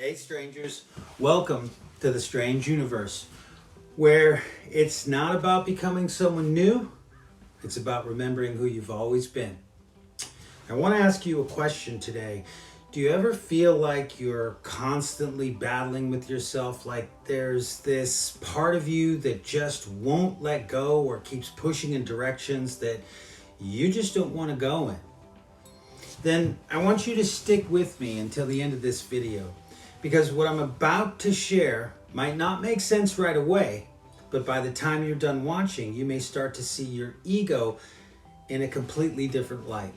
Hey strangers, welcome to the Strange Universe, where it's not about becoming someone new, it's about remembering who you've always been. I want to ask you a question today. Do you ever feel like you're constantly battling with yourself, like there's this part of you that just won't let go or keeps pushing in directions that you just don't want to go in? Then I want you to stick with me until the end of this video, because what I'm about to share might not make sense right away, but by the time you're done watching, you may start to see your ego in a completely different light.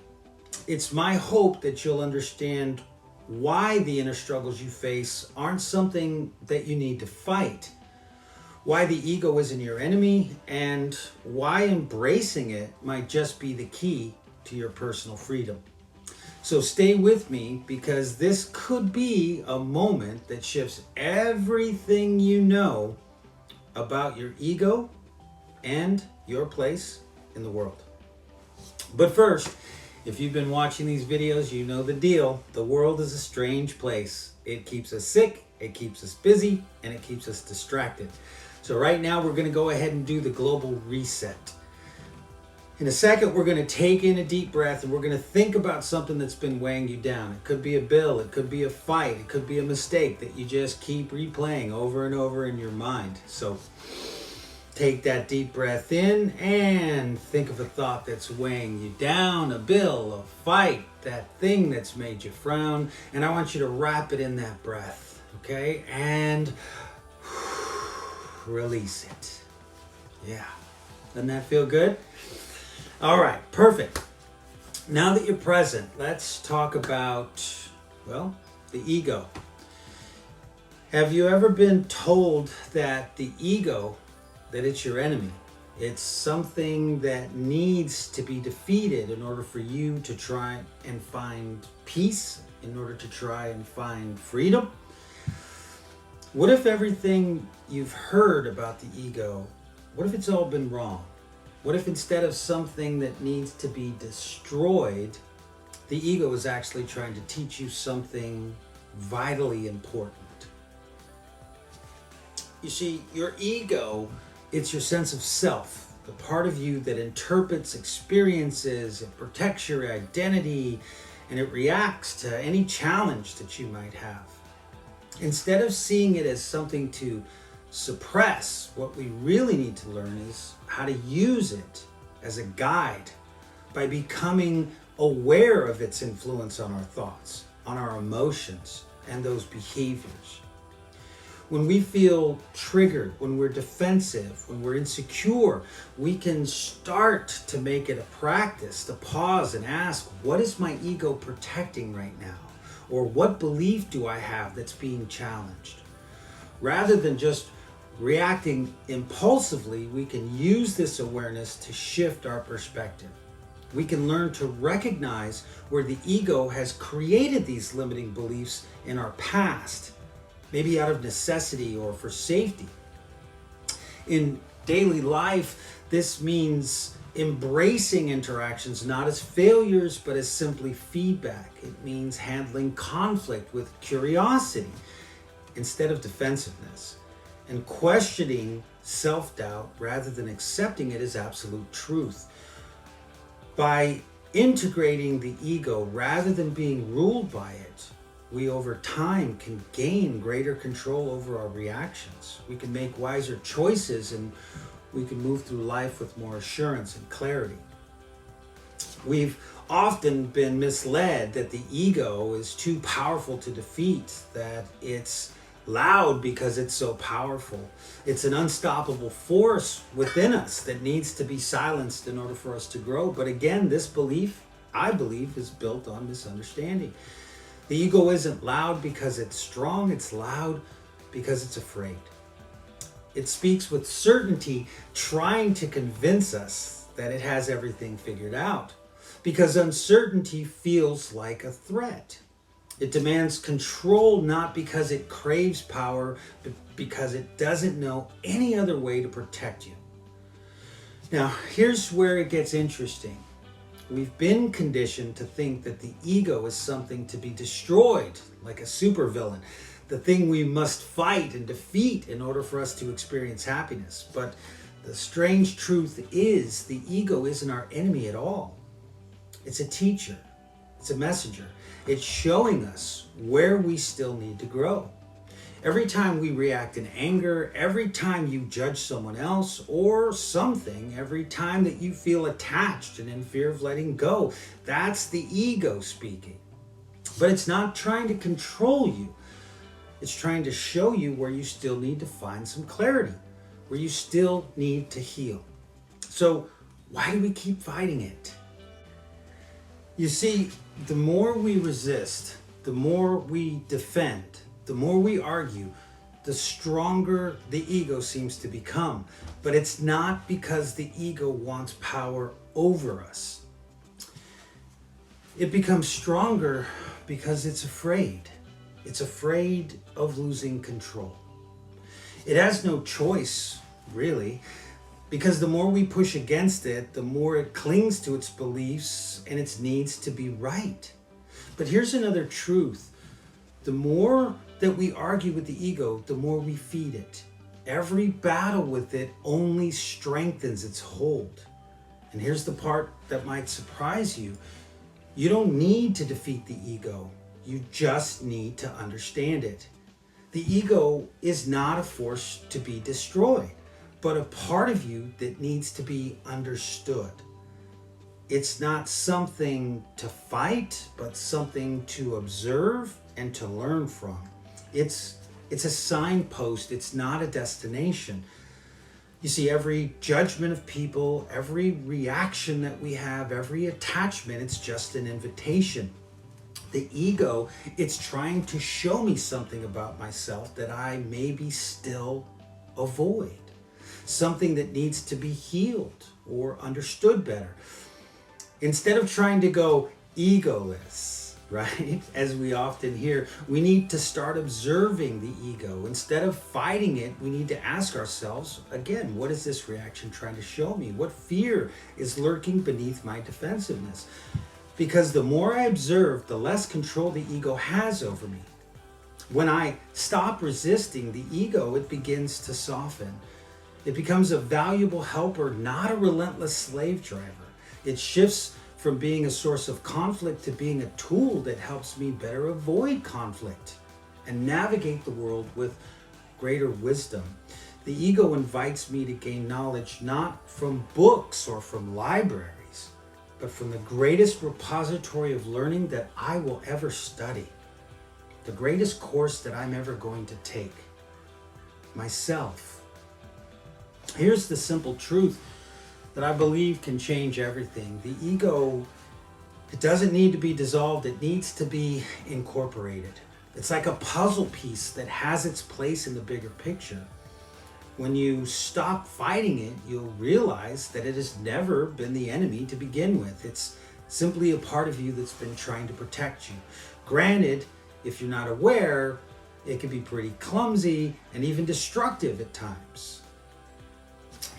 It's my hope that you'll understand why the inner struggles you face aren't something that you need to fight, why the ego isn't your enemy, and why embracing it might just be the key to your personal freedom. So stay with me, because this could be a moment that shifts everything you know about your ego and your place in the world. But first, if you've been watching these videos, you know the deal. The world is a strange place. It keeps us sick, it keeps us busy, and it keeps us distracted. So right now we're going to go ahead and do the global reset. In a second, we're going to take in a deep breath and we're going to think about something that's been weighing you down. It could be a bill, it could be a fight, it could be a mistake that you just keep replaying over and over in your mind. So take that deep breath in and think of a thought that's weighing you down, a bill, a fight, that thing that's made you frown. And I want you to wrap it in that breath, okay? And release it. Yeah. Doesn't that feel good? All right, perfect. Now that you're present, let's talk about, well, the ego. Have you ever been told that the ego, that it's your enemy? It's something that needs to be defeated in order for you to try and find peace, in order to try and find freedom? What if everything you've heard about the ego, what if it's all been wrong? What if instead of something that needs to be destroyed, the ego is actually trying to teach you something vitally important? You see, your ego, it's your sense of self, the part of you that interprets experiences, it protects your identity, and it reacts to any challenge that you might have. Instead of seeing it as something to suppress, what we really need to learn is how to use it as a guide by becoming aware of its influence on our thoughts, on our emotions, and those behaviors. When we feel triggered, when we're defensive, when we're insecure, we can start to make it a practice to pause and ask, what is my ego protecting right now? Or what belief do I have that's being challenged? Rather than just reacting impulsively, we can use this awareness to shift our perspective. We can learn to recognize where the ego has created these limiting beliefs in our past, maybe out of necessity or for safety. In daily life, this means embracing interactions not as failures, but as simply feedback. It means handling conflict with curiosity instead of defensiveness, and questioning self-doubt rather than accepting it as absolute truth. By integrating the ego rather than being ruled by it, we over time can gain greater control over our reactions. We can make wiser choices, and we can move through life with more assurance and clarity. We've often been misled that the ego is too powerful to defeat, that it's loud because it's so powerful. It's an unstoppable force within us that needs to be silenced in order for us to grow. But again, this belief, I believe, is built on misunderstanding. The ego isn't loud because it's strong, it's loud because it's afraid. It speaks with certainty, trying to convince us that it has everything figured out, because uncertainty feels like a threat. It demands control not because it craves power, but because it doesn't know any other way to protect you. Now, here's where it gets interesting. We've been conditioned to think that the ego is something to be destroyed, like a supervillain, the thing we must fight and defeat in order for us to experience happiness. But the strange truth is the ego isn't our enemy at all. It's a teacher. It's a messenger. It's showing us where we still need to grow. Every time we react in anger, every time you judge someone else or something, every time that you feel attached and in fear of letting go, that's the ego speaking. But it's not trying to control you. It's trying to show you where you still need to find some clarity, where you still need to heal. So why do we keep fighting it? You see, the more we resist, the more we defend, the more we argue, the stronger the ego seems to become. But it's not because the ego wants power over us. It becomes stronger because it's afraid. It's afraid of losing control. It has no choice, really, because the more we push against it, the more it clings to its beliefs and its needs to be right. But here's another truth. The more that we argue with the ego, the more we feed it. Every battle with it only strengthens its hold. And here's the part that might surprise you. You don't need to defeat the ego. You just need to understand it. The ego is not a force to be destroyed, but a part of you that needs to be understood. It's not something to fight, but something to observe and to learn from. It's a signpost. It's not a destination. You see, every judgment of people, every reaction that we have, every attachment, it's just an invitation. The ego, it's trying to show me something about myself that I maybe still avoid. Something that needs to be healed or understood better. Instead of trying to go egoless, right? As we often hear, we need to start observing the ego. Instead of fighting it, we need to ask ourselves, again, what is this reaction trying to show me? What fear is lurking beneath my defensiveness? Because the more I observe, the less control the ego has over me. When I stop resisting the ego, it begins to soften. It becomes a valuable helper, not a relentless slave driver. It shifts from being a source of conflict to being a tool that helps me better avoid conflict and navigate the world with greater wisdom. The ego invites me to gain knowledge not from books or from libraries, but from the greatest repository of learning that I will ever study, the greatest course that I'm ever going to take, myself. Here's the simple truth that I believe can change everything. The ego, it doesn't need to be dissolved, it needs to be incorporated. It's like a puzzle piece that has its place in the bigger picture. When you stop fighting it, you'll realize that it has never been the enemy to begin with. It's simply a part of you that's been trying to protect you. Granted, if you're not aware, it can be pretty clumsy and even destructive at times.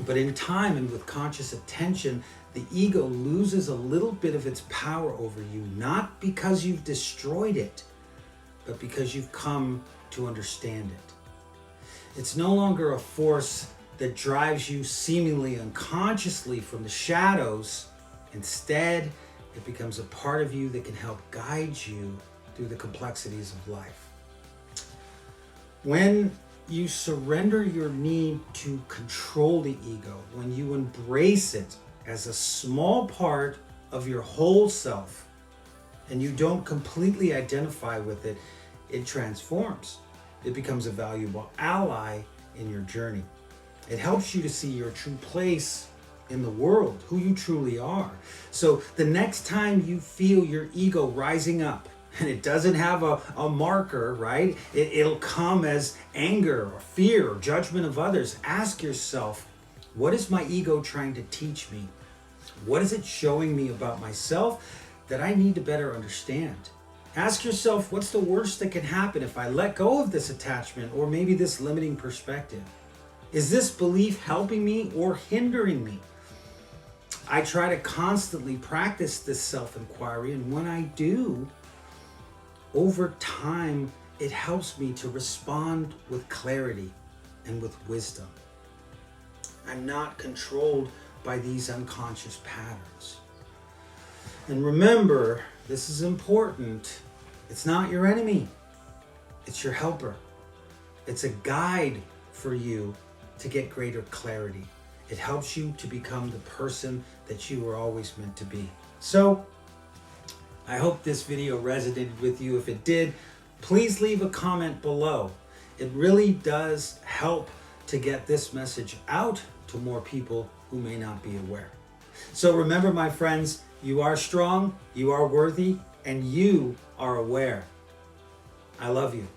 But in time and with conscious attention, the ego loses a little bit of its power over you, not because you've destroyed it, but because you've come to understand it. It's no longer a force that drives you seemingly unconsciously from the shadows. Instead, it becomes a part of you that can help guide you through the complexities of life. When you surrender your need to control the ego, when you embrace it as a small part of your whole self, and you don't completely identify with it, it transforms. It becomes a valuable ally in your journey. It helps you to see your true place in the world, who you truly are. So the next time you feel your ego rising up, and it doesn't have a marker, right? It'll come as anger or fear or judgment of others. Ask yourself, what is my ego trying to teach me? What is it showing me about myself that I need to better understand? Ask yourself, what's the worst that can happen if I let go of this attachment or maybe this limiting perspective? Is this belief helping me or hindering me? I try to constantly practice this self-inquiry, and when I do, over time, it helps me to respond with clarity and with wisdom. I'm not controlled by these unconscious patterns. And remember, this is important, it's not your enemy, it's your helper. It's a guide for you to get greater clarity. It helps you to become the person that you were always meant to be. So, I hope this video resonated with you. If it did, please leave a comment below. It really does help to get this message out to more people who may not be aware. So remember, my friends, you are strong, you are worthy, and you are aware. I love you.